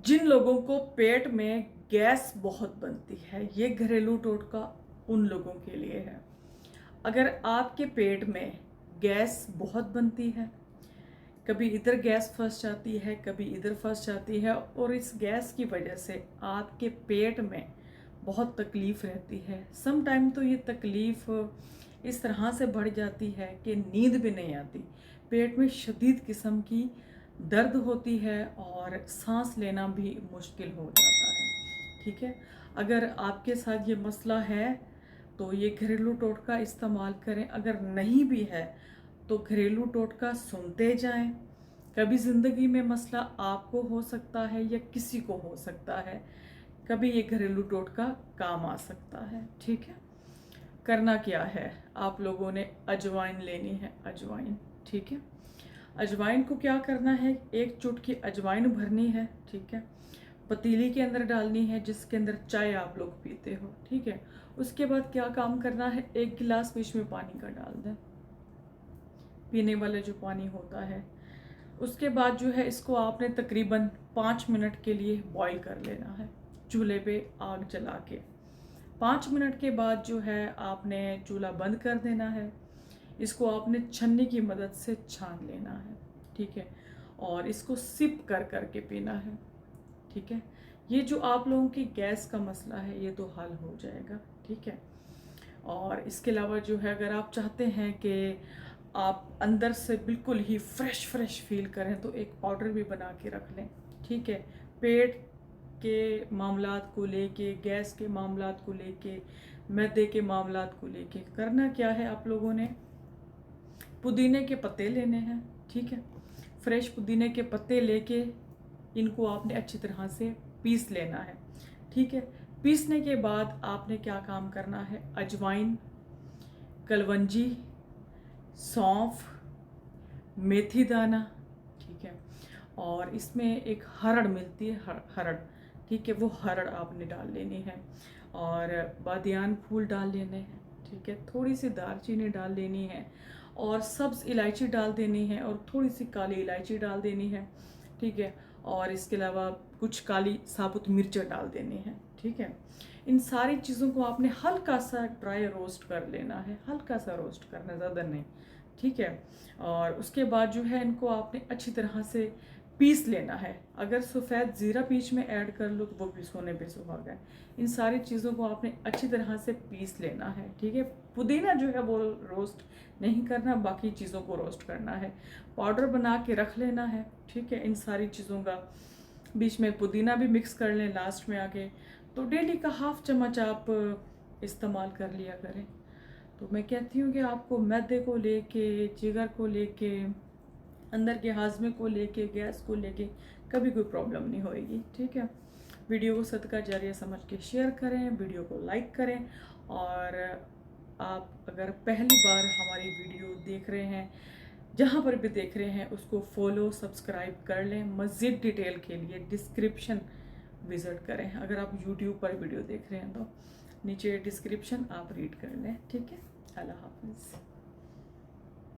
जिन लोगों को पेट में गैस बहुत बनती है, ये घरेलू टोटका उन लोगों के लिए है। अगर आपके पेट में गैस बहुत बनती है, कभी इधर गैस फंस जाती है, कभी इधर फंस जाती है, और इस गैस की वजह से आपके पेट में बहुत तकलीफ़ रहती है। सम टाइम तो ये तकलीफ़ इस तरह से बढ़ जाती है कि नींद भी नहीं आती, पेट में शदीद किस्म की दर्द होती है और सांस लेना भी मुश्किल हो जाता है। ठीक है, अगर आपके साथ ये मसला है तो ये घरेलू टोटका इस्तेमाल करें। अगर नहीं भी है तो घरेलू टोटका सुनते जाएं। कभी ज़िंदगी में मसला आपको हो सकता है या किसी को हो सकता है, कभी ये घरेलू टोटका काम आ सकता है। ठीक है, करना क्या है, आप लोगों ने अजवाइन लेनी है, अजवाइन। ठीक है, अजवाइन को क्या करना है, एक चुटकी अजवाइन भरनी है। ठीक है, पतीली के अंदर डालनी है जिसके अंदर चाय आप लोग पीते हो। ठीक है, उसके बाद क्या काम करना है, एक गिलास बीच में पानी का डाल दें, पीने वाला जो पानी होता है। उसके बाद जो है इसको आपने तकरीबन 5 मिनट के लिए बॉईल कर लेना है, चूल्हे पे आग जला के। 5 मिनट के बाद जो है आपने चूल्हा बंद कर देना है। इसको आपने छन्नी की मदद से छान लेना है। ठीक है, और इसको सिप कर कर के पीना है। ठीक है, ये जो आप लोगों की गैस का मसला है ये तो हल हो जाएगा। ठीक है, और इसके अलावा जो है अगर आप चाहते हैं कि आप अंदर से बिल्कुल ही फ्रेश फ्रेश फील करें तो एक पाउडर भी बना के रख लें। ठीक है, पेट के मामलात को लेके, गैस के मामलात को लेके, मैदे के मामलात को लेके करना क्या है, आप लोगों ने पुदीने के पत्ते लेने हैं। ठीक है, फ्रेश पुदीने के पत्ते लेके इनको आपने अच्छी तरह से पीस लेना है। ठीक है, पीसने के बाद आपने क्या काम करना है, अजवाइन, कलवंजी, सौंफ, मेथी दाना। ठीक है, और इसमें एक हरड़ मिलती है, हरड़। ठीक है, वो हरड़ आपने डाल लेनी है, और बादियान फूल डाल लेने हैं। ठीक है, थोड़ी सी दालचीनी डाल लेनी है, और सब्ज़ इलायची डाल देनी है, और थोड़ी सी काली इलायची डाल देनी है। ठीक है, और इसके अलावा कुछ काली साबुत मिर्च डाल देनी है। ठीक है, इन सारी चीज़ों को आपने हल्का सा ड्राई रोस्ट कर लेना है, हल्का सा रोस्ट करना, ज़्यादा नहीं। ठीक है, और उसके बाद जो है इनको आपने अच्छी तरह से पीस लेना है। अगर सफ़ेद ज़ीरा बीच में ऐड कर लो तो वो भी सोने पे सुहागा है। इन सारी चीज़ों को आपने अच्छी तरह से पीस लेना है। ठीक है, पुदीना जो है वो रोस्ट नहीं करना, बाकी चीज़ों को रोस्ट करना है, पाउडर बना के रख लेना है। ठीक है, इन सारी चीज़ों का बीच में पुदीना भी मिक्स कर लें लास्ट में आके। तो डेली का हाफ चम्मच आप इस्तेमाल कर लिया करें। तो मैं कहती हूँ कि आपको मैदे को लेके, जिगर को लेके, अंदर के हाजमे को लेके, गैस को लेके कभी कोई प्रॉब्लम नहीं होएगी। ठीक है, वीडियो को सदका जारिया समझ के शेयर करें, वीडियो को लाइक करें, और आप अगर पहली बार हमारी वीडियो देख रहे हैं, जहाँ पर भी देख रहे हैं, उसको फॉलो सब्सक्राइब कर लें। मज़ीद डिटेल के लिए डिस्क्रिप्शन विज़िट करें। अगर आप यूट्यूब पर वीडियो देख रहे हैं तो नीचे डिस्क्रिप्शन आप रीड कर लें। ठीक है, अल्लाह हाफिज़।